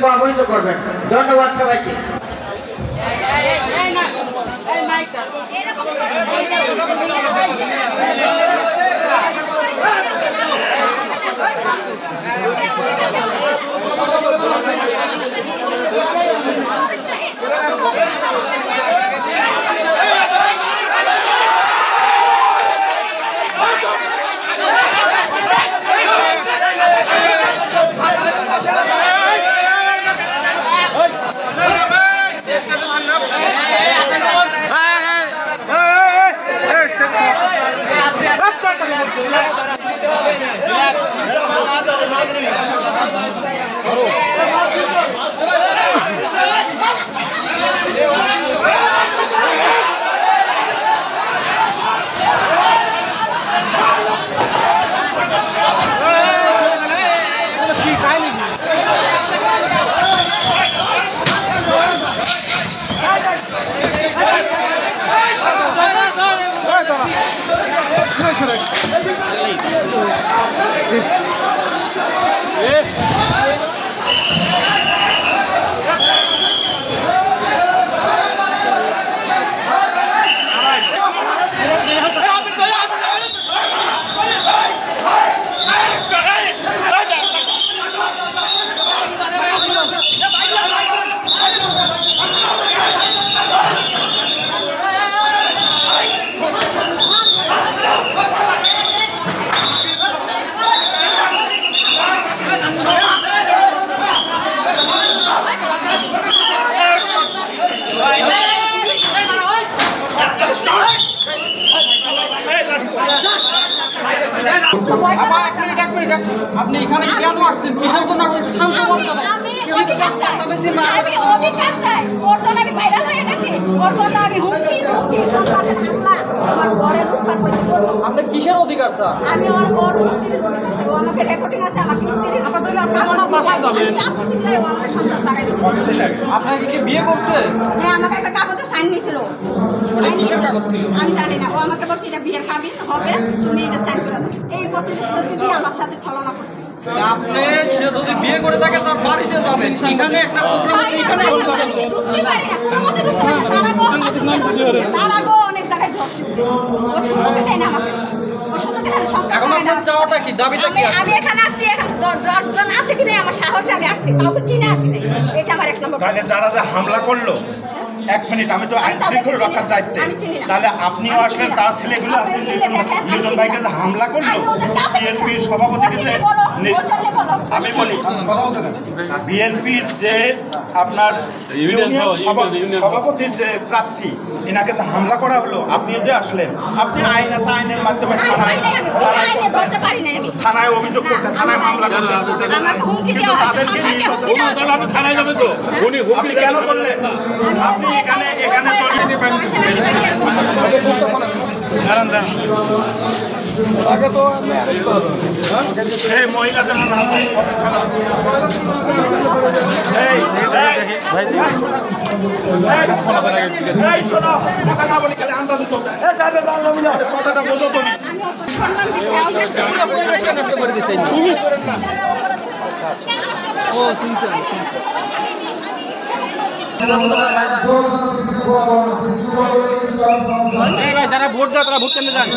বক্তব্য অবহিত করবেন। ধন্যবাদ সবাইকে। আপনি এখানে কেন আসছেন? কিসের জন্য আসছেন? আমি অধিকার চাই। ওর জন্য আমি ভাইরাল হয়ে গেছি। ওর জন্য আমি হুমকি সন্ত্রাসের হামলা আমার ঘরে লুটপাট হয়েছে। আপনি কিসের অধিকার স্যার? আমি ওর স্ত্রীর অধিকার চাই। ও আমাকে রেকর্ডিং আছে, আমাকে স্ত্রীর আপনাকে কি বিয়ে করছে? হ্যাঁ, আমাকে একটা কাগজে সাইন নিয়েছিল। কিসের কাগজ ছিল? আমি জানি না। ও আমাকে বলছে এটা বিয়ের কাবিন হবে, তুমি এটা সাইন করে দাও। এই প্রতিশ্রুতি দিয়ে আমার সাথে ছলনা করছে। আপনি সে যদি বিয়ে করে থাকে তার বাড়িতে যাবেন, সেখানে একটা প্রোগ্রাম আছে, এখানে ঢুকতে পারি না, কোনো মতে ঢুকতে পারি না। তার আগেও অনেক জায়গায় ধরছে। ও শুনতে দেয় না আমাকে। ও শুনতে দেয় না। এখন আপনার চাওয়াটা কি, দাবিটা কি? আমি এখানে আসছি, এখানে দশজন আছে বিধায় আমার সাহসে আমি আসছি, কাউকে চিনে আসি নাই। এটা আমার 1 নম্বর। তাহলে যারা যা হামলা করলো, 1 মিনিট, আমি তো আইন শৃঙ্খলা রক্ষার দায়িত্বে, তাহলে আপনিও আসলেন, তার ছেলেগুলো আসেন, লিটন ভাইকে যে হামলা করলো, বিএনপির সভাপতিকে যে, আমি বলি বিএনপির যে আপনার ইউনিয়ন সভাপতির যে প্রার্থী, এনাকে যে হামলা করা হলো, আপনি যে আসলেন, আপনি আইন আছে, আইনের মাধ্যমে থানায় অভিযোগ করতে, থানায় মামলা করতে, কিন্তু তাদেরকে থানায় যাবে তো আপনি কেন করলেন? আপনি এখানে মহিলা যেন না কথাটা বোঝো তুমি। ও শুনছেন ভাই, যারা ভোট দেয় তারা ভোট কেন্দ্রে যান।